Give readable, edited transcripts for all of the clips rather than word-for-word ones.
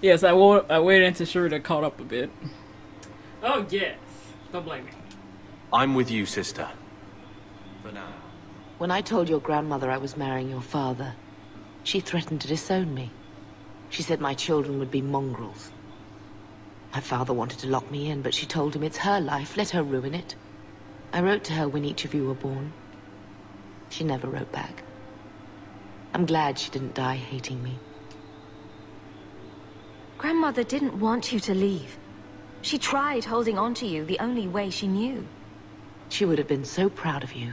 Yes, I waited until Sherida caught up a bit. Oh yes, don't blame me. I'm with you, sister. For now. When I told your grandmother I was marrying your father, she threatened to disown me. She said my children would be mongrels. My father wanted to lock me in, but she told him it's her life, let her ruin it. I wrote to her when each of you were born. She never wrote back. I'm glad she didn't die hating me. Grandmother didn't want you to leave. She tried holding on to you the only way she knew. She would have been so proud of you.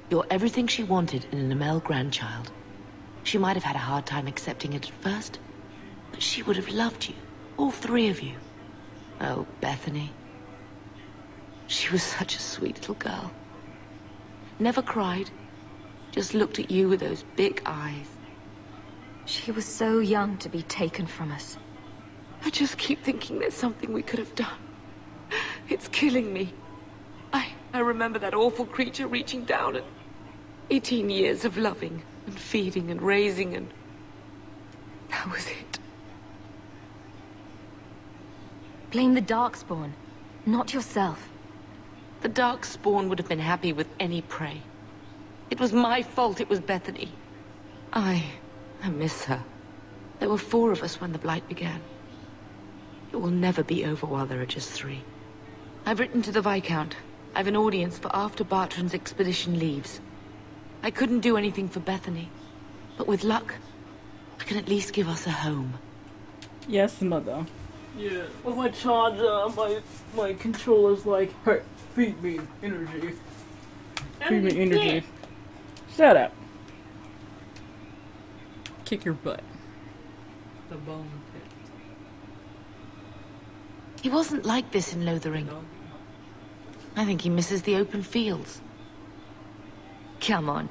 You're everything she wanted in an Amel grandchild. She might have had a hard time accepting it at first, but she would have loved you, all three of you. Oh, Bethany. She was such a sweet little girl. Never cried, just looked at you with those big eyes. She was so young to be taken from us. I just keep thinking there's something we could have done. It's killing me. I remember that awful creature reaching down and 18 years of loving and feeding and raising, and that was it. Blame the Darkspawn, not yourself. The Darkspawn would have been happy with any prey. It was my fault it was Bethany. I miss her. There were 4 of us when the Blight began. It will never be over while there are just 3. I've written to the Viscount. I've an audience for after Bartrand's expedition leaves. I couldn't do anything for Bethany, but with luck, I can at least give us a home. Yes, mother. Yeah, with my charger, my controller's like, hey, feed me energy. Feed me energy. Shut up. Kick your butt. The bone pit. He wasn't like this in Lothering. I think he misses the open fields. Come on.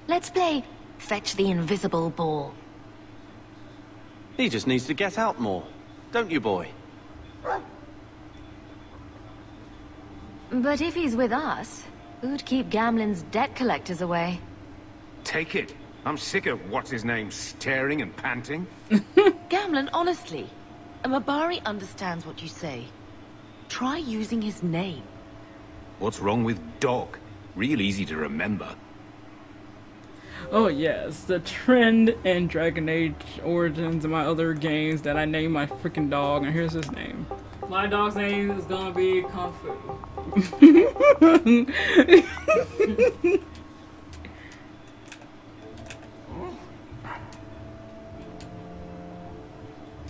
Let's play Fetch the Invisible Ball. He just needs to get out more. Don't you, boy? But if he's with us, who'd keep Gamlen's debt collectors away? Take it. I'm sick of what's-his-name staring and panting. Gamlen, honestly, a Mabari understands what you say. Try using his name. What's wrong with dog? Real easy to remember. Oh yes, the trend in Dragon Age Origins and my other games that I name my freaking dog, and here's his name. My dog's name is gonna be Kung Fu.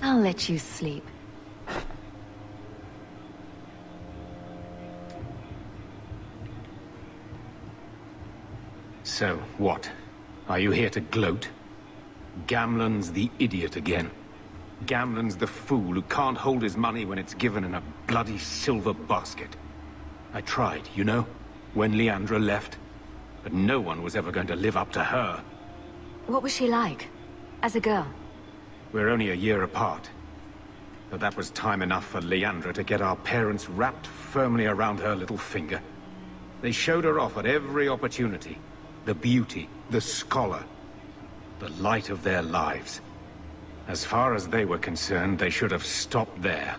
I'll let you sleep. So, what? Are you here to gloat? Gamlen's the idiot again. Gamlen's the fool who can't hold his money when it's given in a bloody silver basket. I tried, you know, when Leandra left. But no one was ever going to live up to her. What was she like? As a girl? We're only a year apart. But that was time enough for Leandra to get our parents wrapped firmly around her little finger. They showed her off at every opportunity. The beauty, the scholar, the light of their lives. As far as they were concerned, they should have stopped there.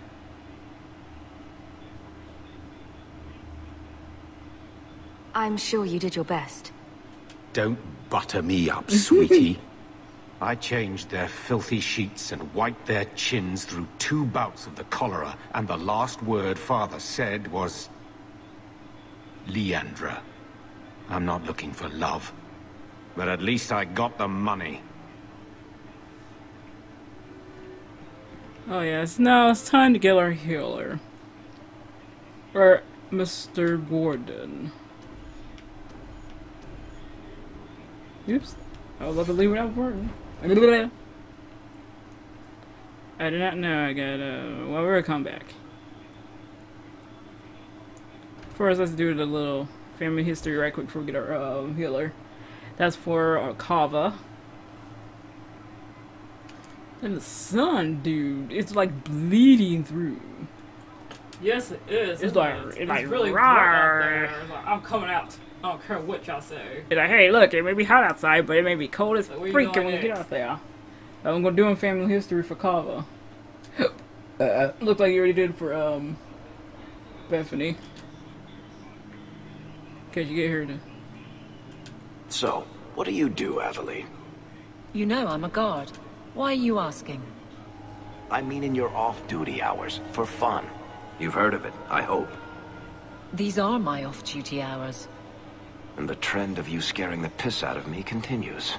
I'm sure you did your best. Don't butter me up, sweetie. I changed their filthy sheets and wiped their chins through 2 bouts of the cholera, and the last word Father said was... Leandra. I'm not looking for love. But at least I got the money. Oh yes, now it's time to get our healer. Or Mr. Gordon. Oops. I was about to leave without Gordon. I did not know I got well, we're gonna come back. First, let's do the little family history right quick before we get our healer. That's for our Kava. And the sun, dude, it's like bleeding through. Yes, it is. It's like really bright out there. It's like, I'm coming out. I don't care what y'all say. It's like, hey, look, it may be hot outside, but it may be cold as So where you freaking going when you get next? out there. I'm gonna do a family history for Kava. Looked like you already did for Bethany. Cause you get her to. So, what do you do, Aveline? You know I'm a guard. Why are you asking? I mean in your off-duty hours, for fun. You've heard of it, I hope. These are my off-duty hours. And the trend of you scaring the piss out of me continues.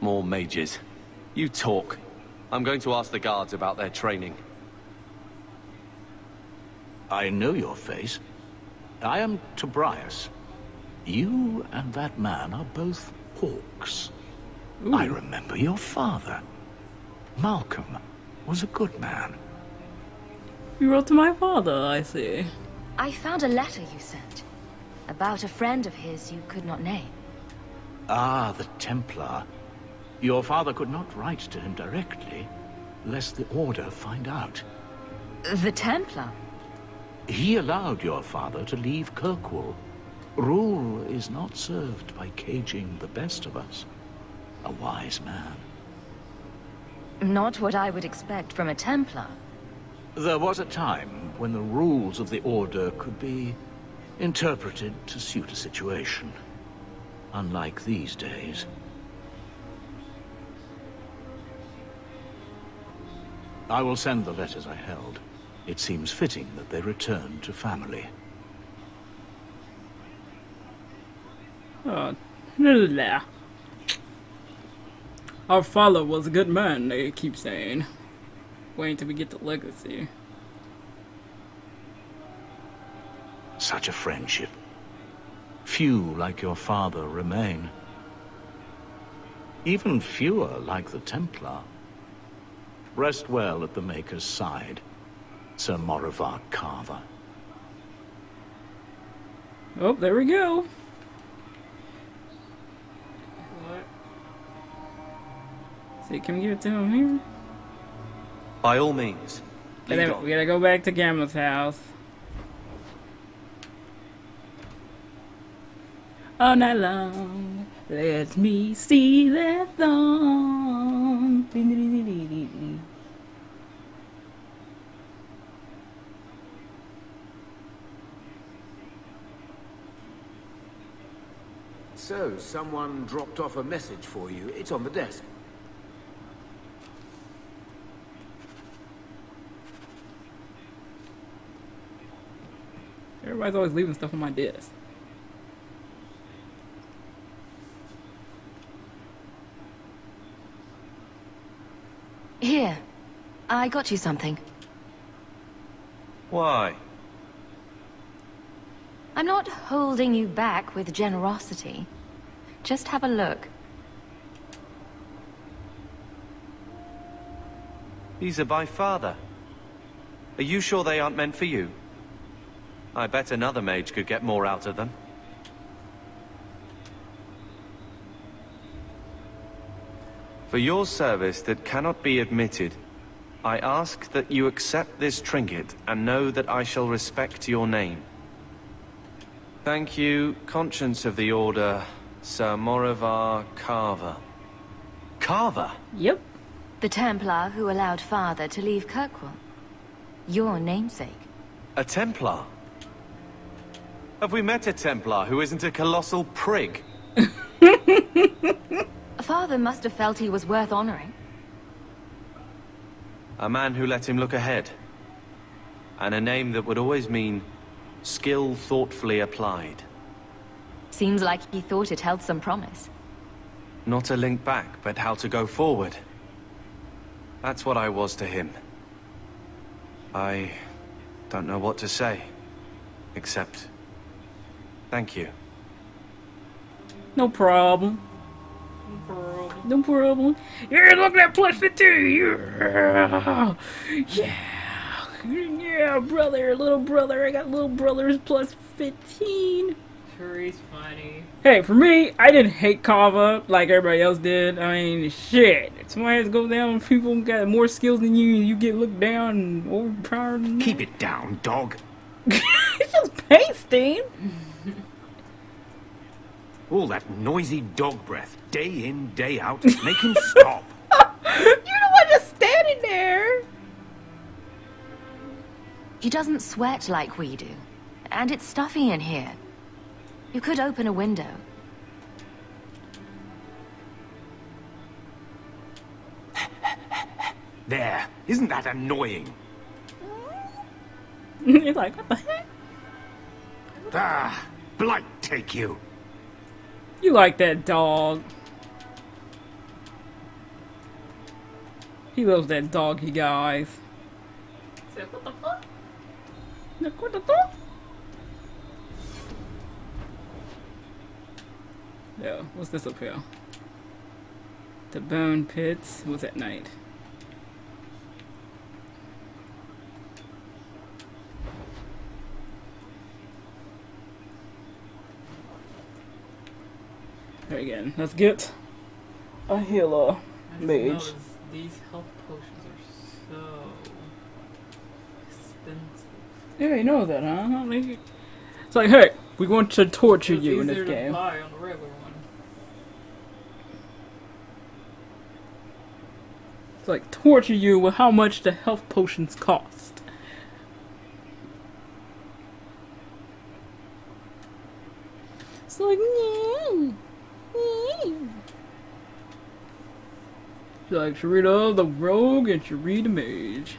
More mages. You talk. I'm going to ask the guards about their training. I know your face. I am Tobias. You and that man are both Hawks. Ooh. I remember your father. Malcolm was a good man. You wrote to my father, I see. I found a letter you sent. About a friend of his you could not name. Ah, the Templar. Your father could not write to him directly, lest the Order find out. The Templar? He allowed your father to leave Kirkwall. Rule is not served by caging the best of us. A wise man. Not what I would expect from a Templar. There was a time when the rules of the Order could be interpreted to suit a situation. Unlike these days. I will send the letters I held. It seems fitting that they return to family. Oh, la. Our father was a good man, they keep saying. Waiting till we get the legacy. Such a friendship. Few like your father remain. Even fewer like the Templar. Rest well at the Maker's side, Sir Morivar Carver. Oh, there we go. What? See, can we give it to him here? By all means. And Lead then on. we gotta go back to Gamma's house. All night long, let me see that thong. So, someone dropped off a message for you. It's on the desk. Everybody's always leaving stuff on my desk. Here, I got you something. Why? I'm not holding you back with generosity. Just have a look. These are by father. Are you sure they aren't meant for you? I bet another mage could get more out of them. For your service that cannot be admitted, I ask that you accept this trinket and know that I shall respect your name. Thank you, Conscience of the Order, Sir Morivar Carver. Carver? Yep. The Templar who allowed Father to leave Kirkwall. Your namesake. A Templar? Have we met a Templar who isn't a colossal prig? Father must have felt he was worth honoring. A man who let him look ahead. And a name that would always mean skill thoughtfully applied. Seems like he thought it held some promise. Not a link back, but how to go forward. That's what I was to him. I don't know what to say, except thank you. No problem. No problem. Yeah, look at that plus 15. Yeah. Yeah, brother, little brother. I got little brother's plus 15. Curry's funny. Hey, for me, I didn't hate Kava like everybody else did. I mean, shit. Somebody has to go down when people got more skills than you, and you get looked down and overpowered. Keep it down, dog. It's just pasting. All that noisy dog breath, day in, day out. Make him stop. You're the one just standing there. He doesn't sweat like we do. And it's stuffy in here. You could open a window. There. Isn't that annoying? You're like, what the heck? Ah, blight take you. You like that dog. He loves that doggy, guys. What the fuck? Look, what the fuck? Yeah, what's this up here? The bone pits was at night. There again, let's get a healer mage. These health potions are so expensive. Yeah, you know that, huh? Like, it's like, hey, we want to torture you in this game. To buy on the regular one. It's like torture you with how much the health potions cost. It's like, yeah. Like Sharita the rogue and Sharita the mage.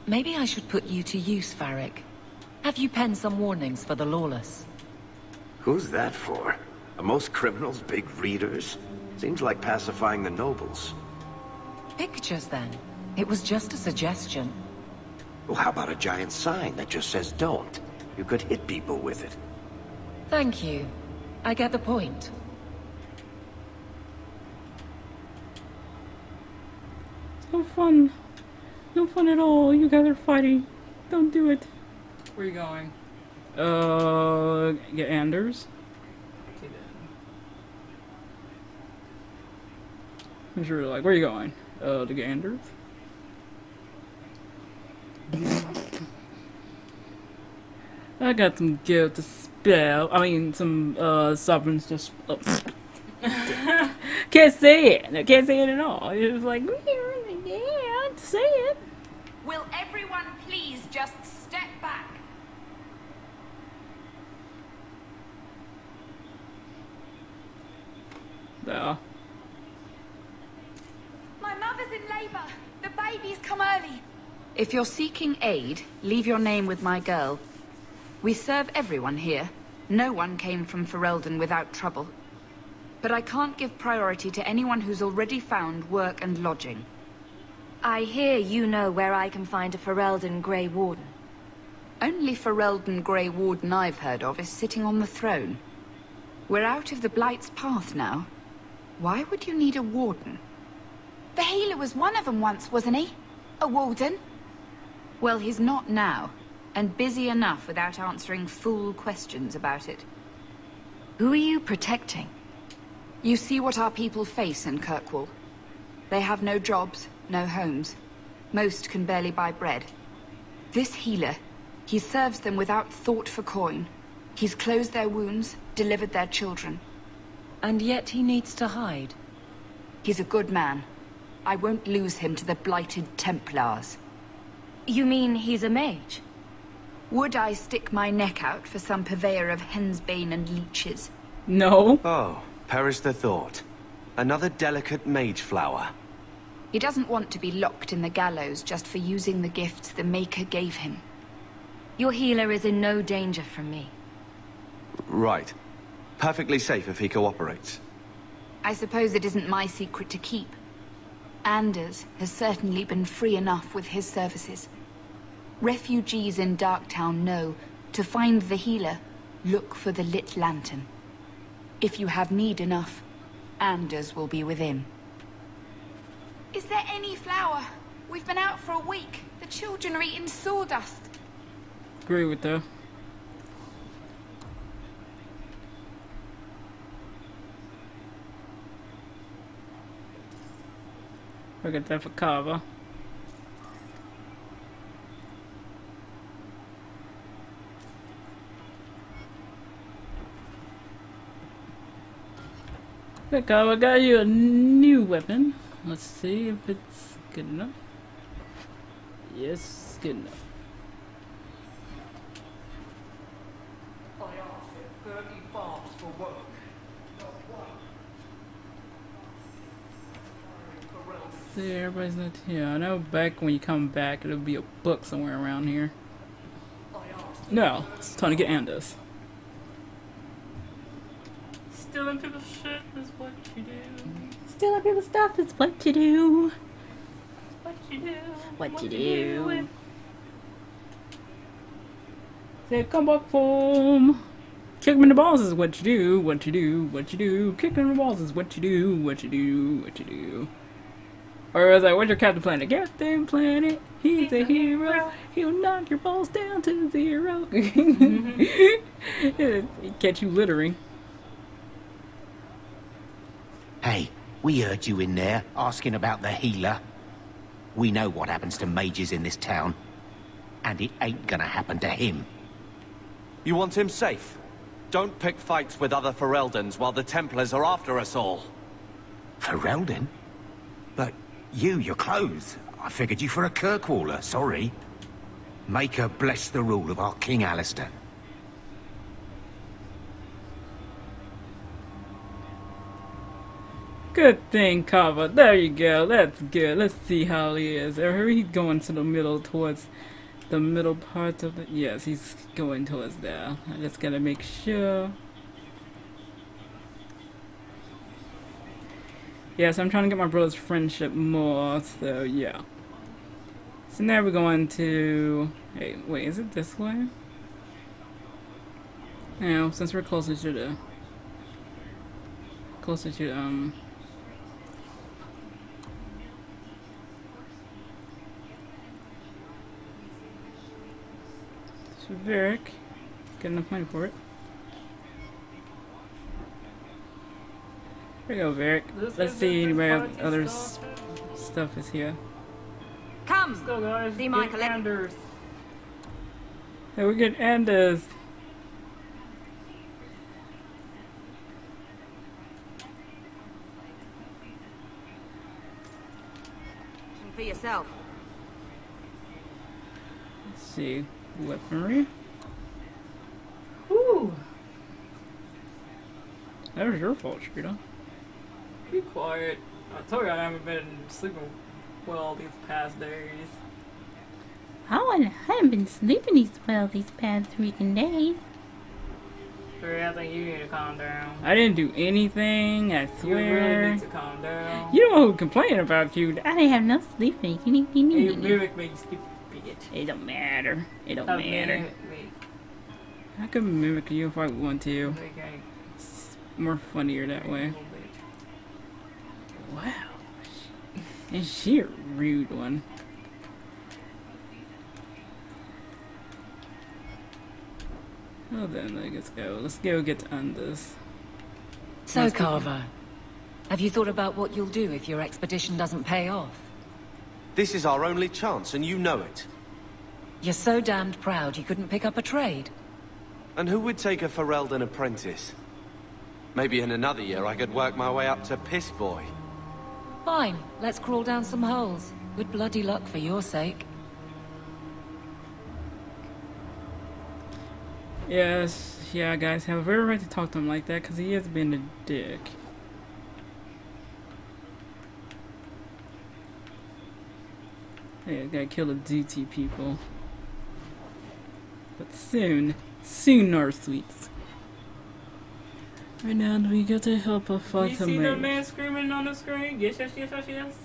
Maybe I should put you to use, Varric. Have you penned some warnings for the lawless? Who's that for? Are most criminals big readers? Seems like pacifying the nobles. Pictures, then. It was just a suggestion. Well, how about a giant sign that just says don't? You could hit people with it. Thank you. I get the point. No fun. No fun at all. You guys are fighting. Don't do it. Where are you going? Get Anders. Okay then. I'm sure like, where are you going? To get Anders. I got some guilt to spell. I mean, some sovereigns just. Oh. Can't say it. I can't say it at all. It was like, yeah, say it. Will everyone please just step back? Yeah. My mother's in labor. The baby's come early. If you're seeking aid, leave your name with my girl. We serve everyone here. No one came from Ferelden without trouble. But I can't give priority to anyone who's already found work and lodging. I hear you know where I can find a Ferelden Grey Warden. Only Ferelden Grey Warden I've heard of is sitting on the throne. We're out of the Blight's path now. Why would you need a warden? The healer was one of them once, wasn't he? A warden? Well, he's not now, and busy enough without answering fool questions about it. Who are you protecting? You see what our people face in Kirkwall. They have no jobs, no homes. Most can barely buy bread. This healer, he serves them without thought for coin. He's closed their wounds, delivered their children. And yet he needs to hide. He's a good man. I won't lose him to the blighted Templars. You mean he's a mage? Would I stick my neck out for some purveyor of hensbane and leeches? No. Oh, perish the thought. Another delicate mage flower. He doesn't want to be locked in the gallows just for using the gifts the Maker gave him. Your healer is in no danger from me. Right. Perfectly safe if he cooperates. I suppose it isn't my secret to keep. Anders has certainly been free enough with his services. Refugees in Darktown know, to find the healer, look for the lit lantern. If you have need enough, Anders will be within. Is there any flour? We've been out for a week. The children are eating sawdust. Agree with that. Look at that for Kava. Okay, I got you a new weapon. Let's see if it's good enough. Yes, good enough. See, everybody's not here. I know back when you come back, it'll be a book somewhere around here. No, it's time to get Anders. Stealing people's shit is what you do. Stealing people's stuff is what you do. What you do. What you do. Say, come back home. Kick him in the balls is what you do. What you do. What you do. Kick him in the balls is what you do. What you do. What you do. Or was like, what's your Captain Planet? Captain Planet, he's a hero. He'll knock your balls down to 0. Catch you littering. Hey, we heard you in there asking about the healer. We know what happens to mages in this town. And it ain't gonna happen to him. You want him safe? Don't pick fights with other Fereldans while the Templars are after us all. Ferelden? But your clothes. I figured you for a Kirkwaller, sorry. Make her bless the rule of our King Alistair. Good thing, Kava. There you go. That's good. Let's see how he is. He's going to the middle, towards the middle part of the... Yes, he's going towards there. I just gotta make sure. Yes, I'm trying to get my brother's friendship more, so yeah. So now we're going to... Hey, wait, is it this way? No, since we're closer to the... Closer to, So Varric, get enough money for it. Here we go, Varric. Let's see anybody other stuff is here. Come, let's go, guys. see my collection. Anders. Hey, we get Anders. For yourself. Let's see, weaponry. Woo! That was your fault, Shrita. Be quiet. I told you I haven't been sleeping well these past days. I haven't been sleeping well these past freaking days. I think you need to calm down. I didn't do anything, I swear. You really need to calm down. You know who complained about you. I didn't have no sleeping. You mimic me, you stupid bitch. It don't matter. It don't matter. Mimic me. I could mimic you if I want to. Okay. It's more funnier that way. Wow. Is she a rude one? Well then, let's go. Let's go get to Anders. So, Carver, have you thought about what you'll do if your expedition doesn't pay off? This is our only chance, and you know it. You're so damned proud you couldn't pick up a trade. And who would take a Ferelden apprentice? Maybe in another year I could work my way up to Piss Boy. Fine, let's crawl down some holes. Good bloody luck for your sake. Yes, yeah, guys, have a very right to talk to him like that, because he has been a dick. Hey, I gotta kill the DT people. But soon, our sweets. Right now, we got to help her fight You some see mage. that man screaming on the screen? Yes, yes, yes, yes, yes.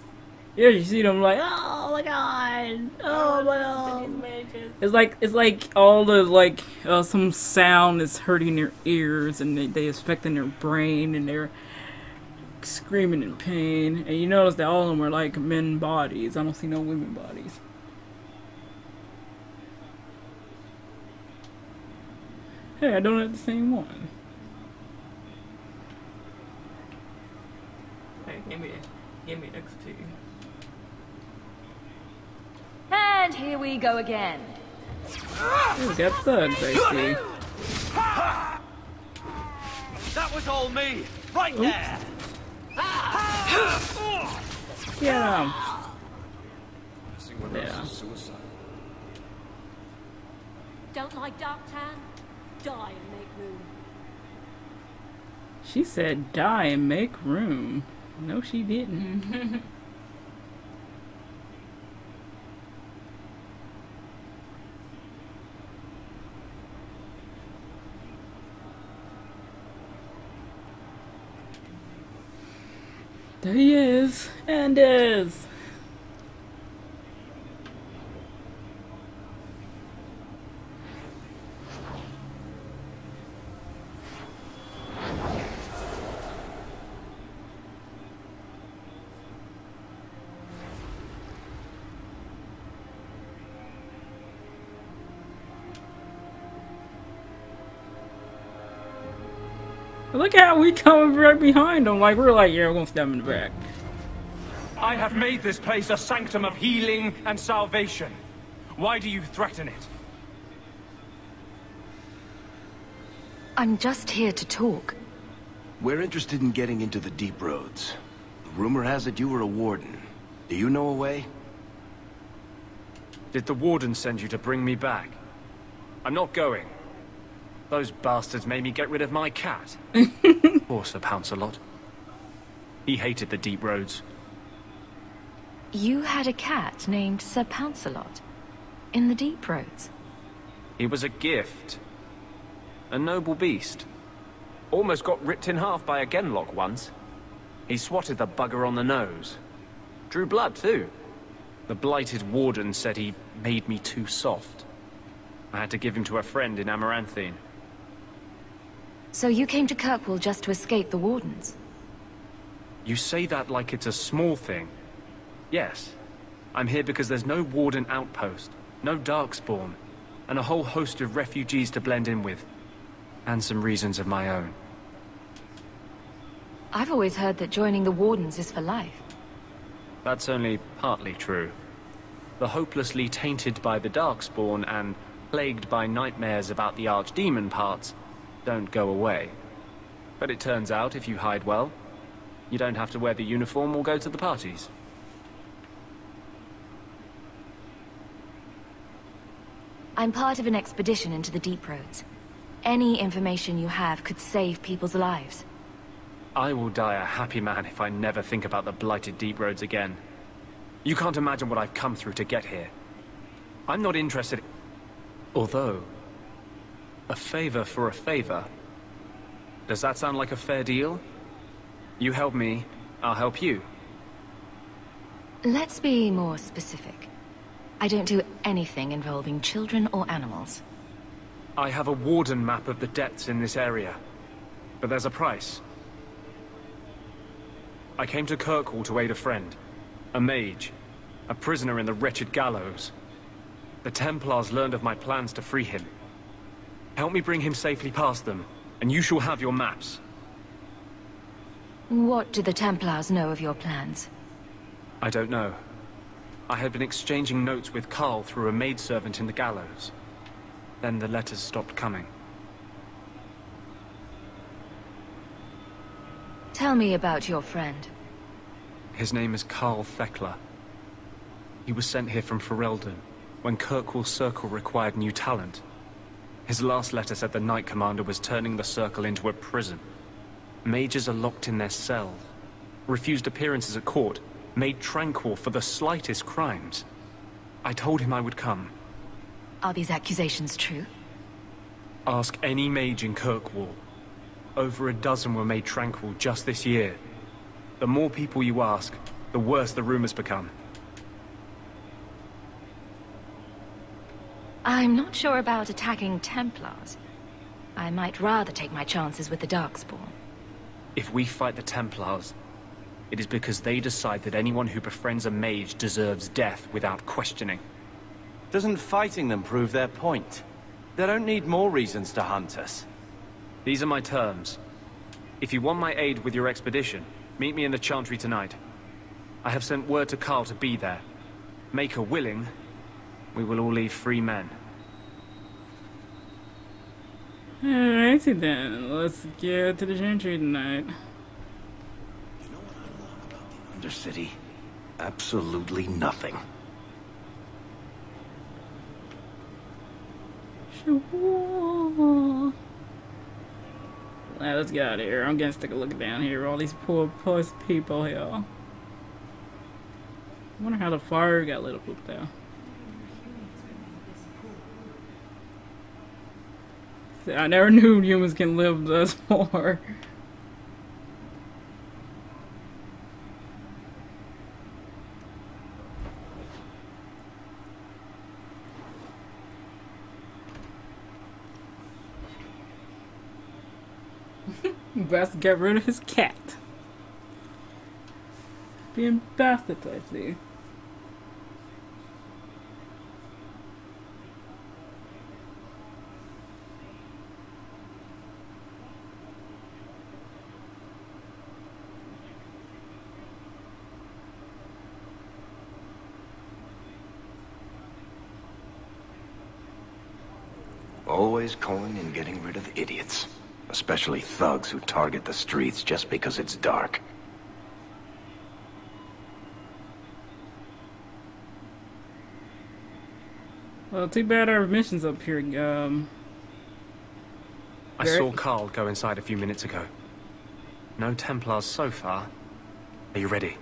Yeah, you see them like, oh my god, oh my god. It's like all the some sound is hurting their ears and they affecting their brain and they're screaming in pain. And you notice that all of them are like men bodies. I don't see no women bodies. Hey, I don't have the same one. Hey, give me XP. And here we go again. We got thugs, I see. That was all me, right there. Yeah. Don't like Darktown? Die and make room. She said die and make room. No, she didn't. There he is. Anders. Look how we coming right behind him. Like, we're like, yeah, we're gonna stab him in the back. I have made this place a sanctum of healing and salvation. Why do you threaten it? I'm just here to talk. We're interested in getting into the deep roads. The rumor has it you were a warden. Do you know a way? Did the warden send you to bring me back? I'm not going. Those bastards made me get rid of my cat. Poor Sir Pouncelot. He hated the deep roads. You had a cat named Sir Pouncelot in the deep roads. He was a gift. A noble beast. Almost got ripped in half by a genlock once. He swatted the bugger on the nose. Drew blood, too. The blighted warden said he made me too soft. I had to give him to a friend in Amaranthine. So you came to Kirkwall just to escape the wardens? You say that like it's a small thing. Yes. I'm here because there's no warden outpost, no darkspawn, and a whole host of refugees to blend in with. And some reasons of my own. I've always heard that joining the wardens is for life. That's only partly true. The hopelessly tainted by the darkspawn and plagued by nightmares about the archdemon parts don't go away. But it turns out if you hide well, you don't have to wear the uniform or go to the parties. I'm part of an expedition into the deep roads. Any information you have could save people's lives. I will die a happy man if I never think about the blighted deep roads again. You can't imagine what I've come through to get here. I'm not interested... Although... a favor for a favor. Does that sound like a fair deal? You help me, I'll help you. Let's be more specific. I don't do anything involving children or animals. I have a warden map of the depths in this area. But there's a price. I came to Kirkwall to aid a friend. A mage. A prisoner in the wretched gallows. The Templars learned of my plans to free him. Help me bring him safely past them, and you shall have your maps. What do the Templars know of your plans? I don't know. I had been exchanging notes with Carl through a maidservant in the gallows. Then the letters stopped coming. Tell me about your friend. His name is Carl Thekla. He was sent here from Ferelden, when Kirkwall Circle required new talent. His last letter said the Knight Commander was turning the Circle into a prison. Mages are locked in their cells, refused appearances at court, made tranquil for the slightest crimes. I told him I would come. Are these accusations true? Ask any mage in Kirkwall. Over a dozen were made tranquil just this year. The more people you ask, the worse the rumors become. I'm not sure about attacking Templars. I might rather take my chances with the Darkspawn. If we fight the Templars, it is because they decide that anyone who befriends a mage deserves death without questioning. Doesn't fighting them prove their point? They don't need more reasons to hunt us. These are my terms. If you want my aid with your expedition, meet me in the Chantry tonight. I have sent word to Carl to be there. Make her willing, we will all leave free men. Alrighty then, let's get to the Chantry tonight. Undercity. Absolutely nothing. Sure. Now let's get out of here. I'm gonna take a look down here. All these poor people here. I wonder how the fire got lit up there. See, I never knew humans can live this far. Best get rid of his cat. Being bastard, I see. Always calling and getting rid of idiots. Especially thugs who target the streets just because it's dark. Well, too bad our mission's up here. I saw Carl go inside a few minutes ago. No Templars so far. Are you ready?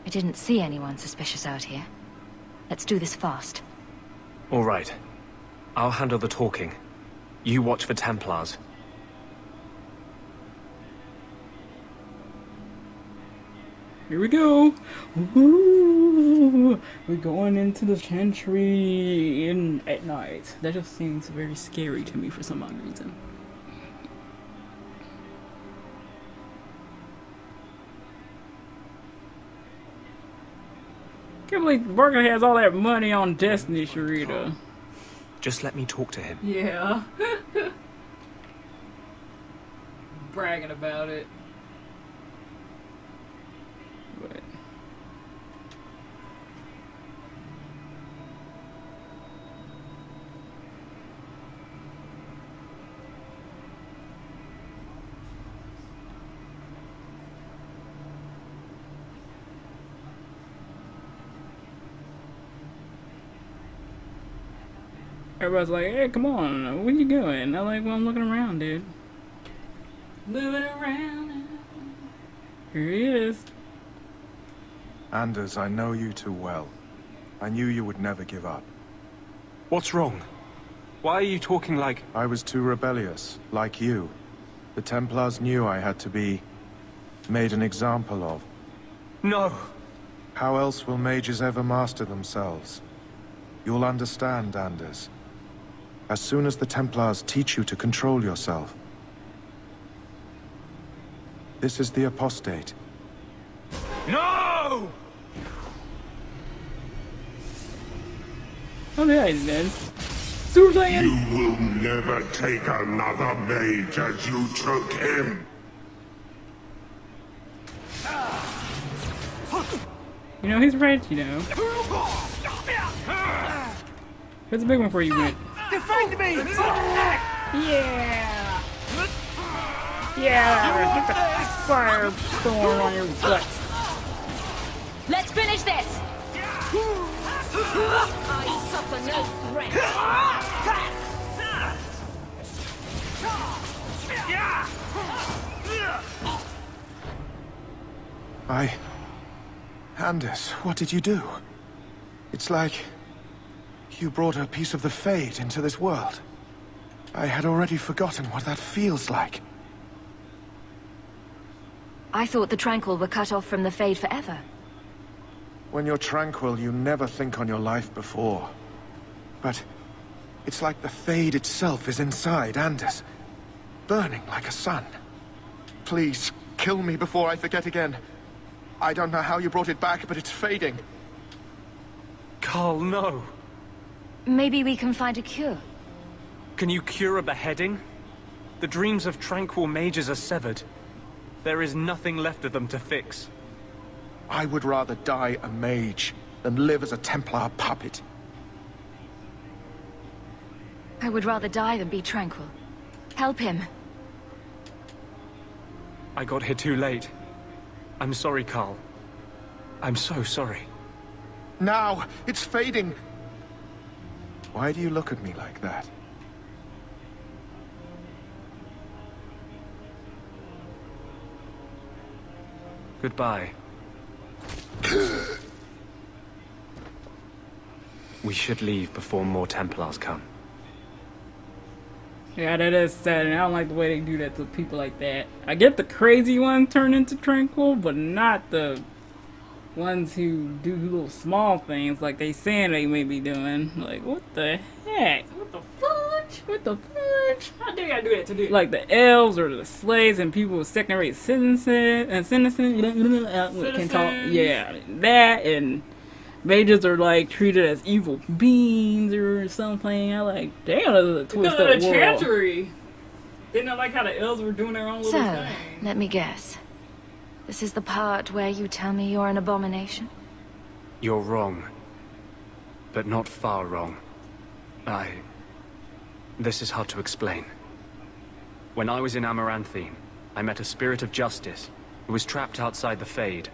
I didn't see anyone suspicious out here. Let's do this fast. All right. I'll handle the talking. You watch for Templars. Here we go. Ooh, we're going into the Chantry at night. That just seems very scary to me for some odd reason. Can't believe Barker has all that money on Destiny, Sharita. Just let me talk to him. Yeah. Bragging about it. But everybody's like, hey, come on, where you going? I'm like, well, I'm looking around, dude. Moving around. Here he is. Anders, I know you too well. I knew you would never give up. What's wrong? Why are you talking like... I was too rebellious, like you. The Templars knew I had to be... made an example of. No! How else will mages ever master themselves? You'll understand, Anders. As soon as the Templars teach you to control yourself. This is the apostate. No! Oh, yeah, he's dead. Super Saiyan! You will never take another mage as you took him. You know, he's right, you know. Here's a big one for you, Wit. Defend me! Yeah! Yeah! Get the firestorm on your butt. Let's finish this! I suffer no threat. Anders, what did you do? It's like... you brought a piece of the Fade into this world. I had already forgotten what that feels like. I thought the Tranquil were cut off from the Fade forever. When you're tranquil, you never think on your life before. But it's like the Fade itself is inside Anders, burning like a sun. Please, kill me before I forget again. I don't know how you brought it back, but it's fading. Carl, no. Maybe we can find a cure. Can you cure a beheading? The dreams of tranquil mages are severed. There is nothing left of them to fix. I would rather die a mage than live as a Templar puppet. I would rather die than be tranquil. Help him. I got here too late. I'm sorry, Carl. I'm so sorry. Now, it's fading. Why do you look at me like that? Goodbye. We should leave before more Templars come. Yeah, that is sad, and I don't like the way they do that to people like that. I get the crazy ones turn into tranquil, but not the ones who do little small things like they saying they may be doing. Like, what the heck? What the fudge? What the fudge? How dare y'all do that to do? Like the elves or the slaves and people with second-rate citizens and citizens, can talk. Yeah, that and mages are like treated as evil beings or something. I like, damn, that's a twist up Because of the world. treachery. Didn't I like how the elves were doing their own little So, thing? let me guess. This is the part where you tell me you're an abomination? You're wrong. But not far wrong. This is hard to explain. When I was in Amaranthine, I met a spirit of justice who was trapped outside the Fade.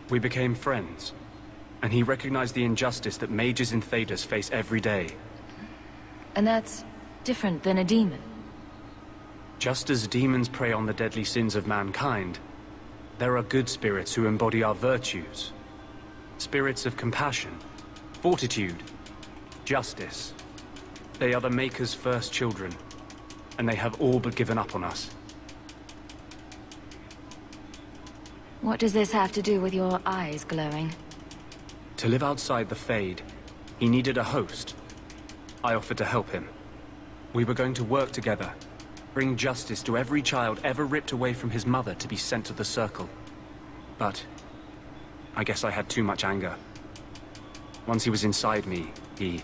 We became friends, and he recognized the injustice that mages in Thedas face every day. And that's different than a demon. Just as demons prey on the deadly sins of mankind, there are good spirits who embody our virtues. Spirits of compassion, fortitude, justice. They are the Maker's first children, and they have all but given up on us. What does this have to do with your eyes glowing? To live outside the Fade, he needed a host. I offered to help him. We were going to work together, bring justice to every child ever ripped away from his mother to be sent to the Circle. But I guess I had too much anger. Once he was inside me, he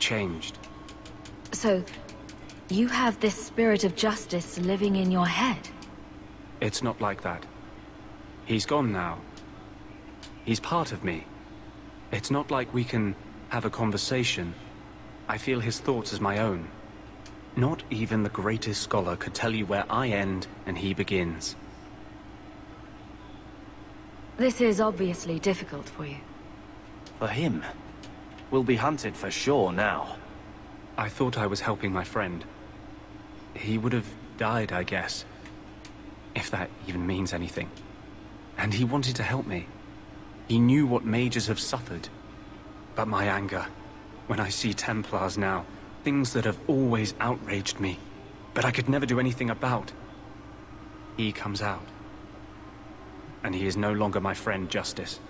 changed. So, you have this spirit of justice living in your head? It's not like that. He's gone now. He's part of me. It's not like we can have a conversation. I feel his thoughts as my own. Not even the greatest scholar could tell you where I end and he begins. This is obviously difficult for you. For him. We'll be hunted for sure now. I thought I was helping my friend. He would have died, I guess. If that even means anything. And he wanted to help me. He knew what mages have suffered. But my anger, when I see Templars now, things that have always outraged me, but I could never do anything about. He comes out. And he is no longer my friend, Justice.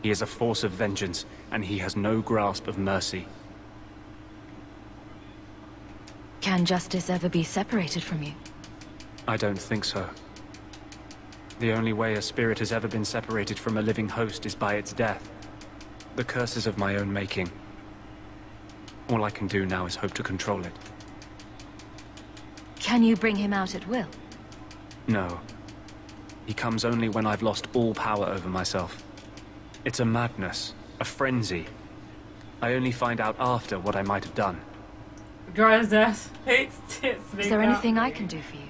He is a force of vengeance, and he has no grasp of mercy. Can justice ever be separated from you? I don't think so. The only way a spirit has ever been separated from a living host is by its death. The curse is of my own making. All I can do now is hope to control it. Can you bring him out at will? No. He comes only when I've lost all power over myself. It's a madness, a frenzy. I only find out after what I might have done. Dry his ass. Hates tits. Is there anything I can do for you?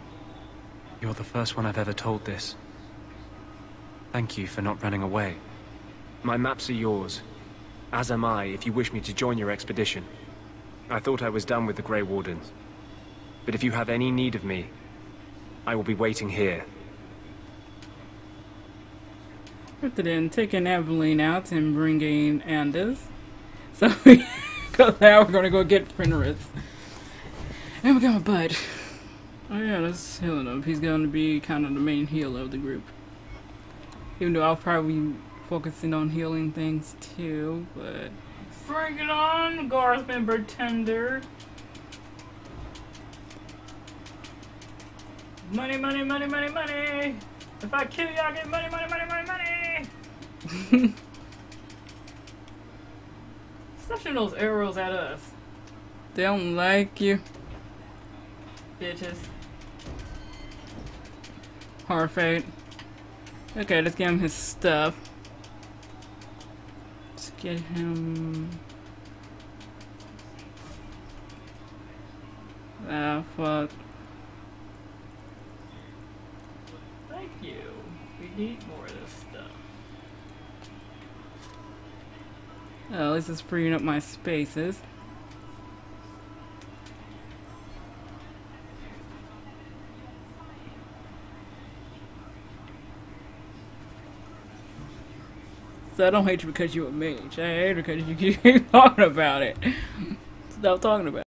You're the first one I've ever told this. Thank you for not running away. My maps are yours. As am I, if you wish me to join your expedition. I thought I was done with the Grey Wardens. But if you have any need of me, I will be waiting here. After then, taking Evelyn out and bringing Anders. So we go now, we're gonna go get Fenris. And we got Bud. Oh yeah, let's heal him. He's gonna be kind of the main healer of the group. Even though I'll probably be focusing on healing things too, but... Bring it on, Guardsman Pretender. Money, money, money, money, money. If I kill you, I get money, money, money, money, money. Stop shooting those arrows at us. They don't like you. Bitches. Hard fate. Okay, let's get him his stuff. Let's get him... Ah, fuck. Thank you. We need more of this stuff. Oh, this is freeing up my spaces. So I don't hate you because you're a mage. I hate you because you keep talking about it. Stop talking about it.